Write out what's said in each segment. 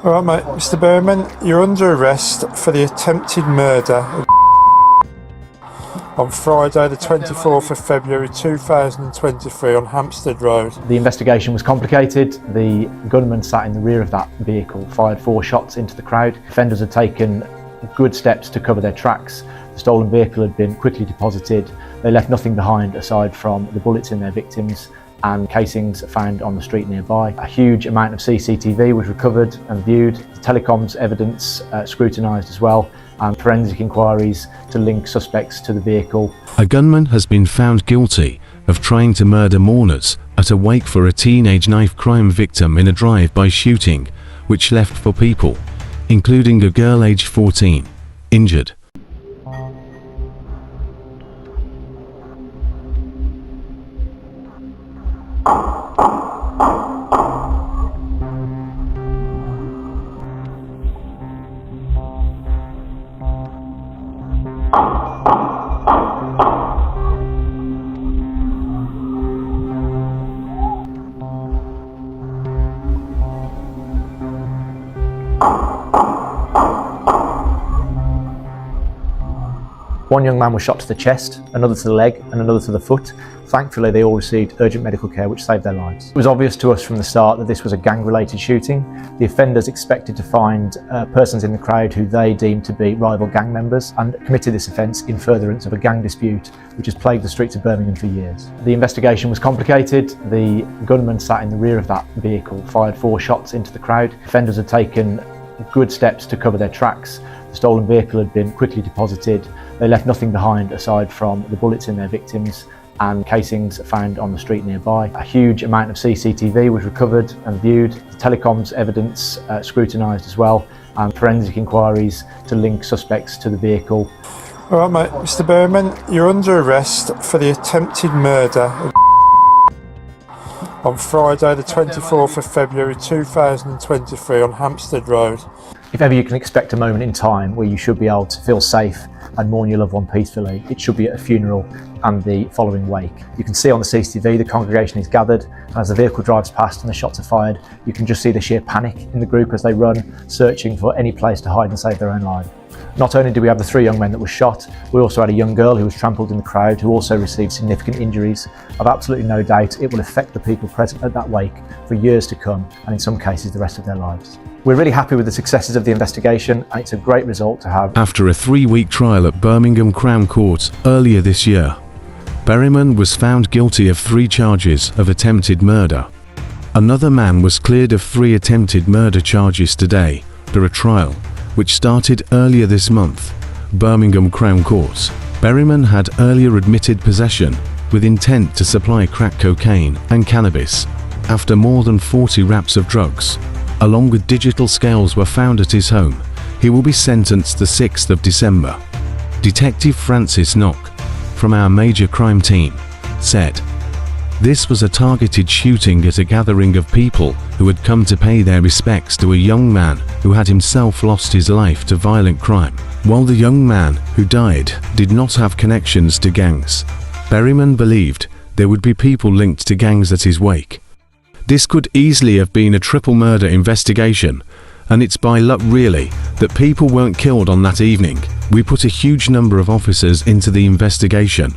Alright mate, Mr Berryman, you're under arrest for the attempted murder on Friday the 24th of February 2023 on Hamstead Road. The investigation was complicated. The gunman sat in the rear of that vehicle, fired 4 shots into the crowd. Offenders had taken good steps to cover their tracks. The stolen vehicle had been quickly deposited. They left nothing behind aside from the bullets in their victims and casings found on the street nearby. A huge amount of CCTV was recovered and viewed, the telecoms evidence scrutinised as well, and forensic inquiries to link suspects to the vehicle. A gunman has been found guilty of trying to murder mourners at a wake for a teenage knife crime victim in a drive-by shooting, which left 4 people, including a girl aged 14, injured. One young man was shot to the chest, another to the leg and another to the foot. Thankfully, they all received urgent medical care which saved their lives. It was obvious to us from the start that this was a gang-related shooting. The offenders expected to find persons in the crowd who they deemed to be rival gang members and committed this offence in furtherance of a gang dispute which has plagued the streets of Birmingham for years. The investigation was complicated. The gunman sat in the rear of that vehicle, fired 4 shots into the crowd. Offenders had taken good steps to cover their tracks. The stolen vehicle had been quickly deposited. They left nothing behind aside from the bullets in their victims and casings found on the street nearby. A huge amount of CCTV was recovered and viewed, the telecoms evidence scrutinised as well, and forensic inquiries to link suspects to the vehicle. Alright mate, Mr Berryman, you're under arrest for the attempted murder on Friday the 24th of February 2023 on Hamstead Road. If ever you can expect a moment in time where you should be able to feel safe and mourn your loved one peacefully, it should be at a funeral and the following wake. You can see on the CCTV the congregation is gathered, and as the vehicle drives past and the shots are fired, you can just see the sheer panic in the group as they run, searching for any place to hide and save their own life. Not only do we have the 3 young men that were shot, we also had a young girl who was trampled in the crowd who also received significant injuries. I've absolutely no doubt it will affect the people present at that wake for years to come, and in some cases the rest of their lives. We're really happy with the successes of the investigation, and it's a great result to have. After a 3-week trial at Birmingham Crown Court earlier this year, Berryman was found guilty of 3 charges of attempted murder. Another man was cleared of 3 attempted murder charges today after a trial, which started earlier this month. Birmingham Crown Court. Berryman had earlier admitted possession with intent to supply crack cocaine and cannabis after more than 40 wraps of drugs, along with digital scales, were found at his home. He will be sentenced the 6th of December. Detective Francis Knock from our major crime team said, "This was a targeted shooting at a gathering of people who had come to pay their respects to a young man who had himself lost his life to violent crime. While the young man who died did not have connections to gangs, Berryman believed there would be people linked to gangs at his wake. This could easily have been a triple murder investigation, and it's by luck really that people weren't killed on that evening. We put a huge number of officers into the investigation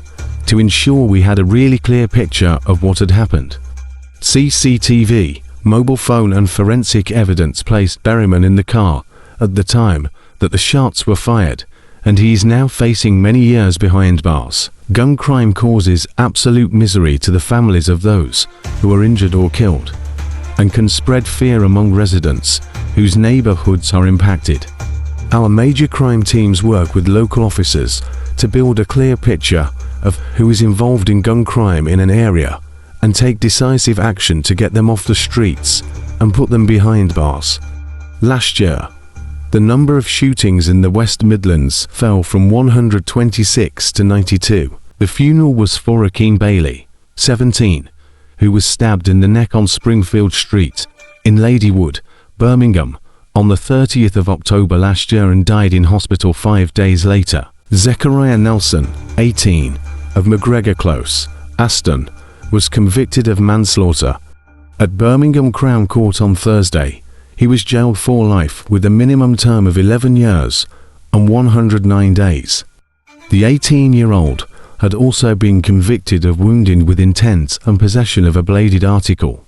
to ensure we had a really clear picture of what had happened. CCTV, mobile phone and forensic evidence placed Berryman in the car at the time that the shots were fired, and he is now facing many years behind bars. Gun crime causes absolute misery to the families of those who are injured or killed, and can spread fear among residents whose neighborhoods are impacted. Our major crime teams work with local officers to build a clear picture of who is involved in gun crime in an area and take decisive action to get them off the streets and put them behind bars. Last year, the number of shootings in the West Midlands fell from 126 to 92. The funeral was for Akeem Bailey, 17, who was stabbed in the neck on Springfield Street in Ladywood, Birmingham, on the 30th of October last year and died in hospital 5 days later. Zechariah Nelson, 18, of McGregor Close, Aston, was convicted of manslaughter at Birmingham Crown Court on Thursday. He was jailed for life with a minimum term of 11 years and 109 days. The 18-year-old had also been convicted of wounding with intent and possession of a bladed article.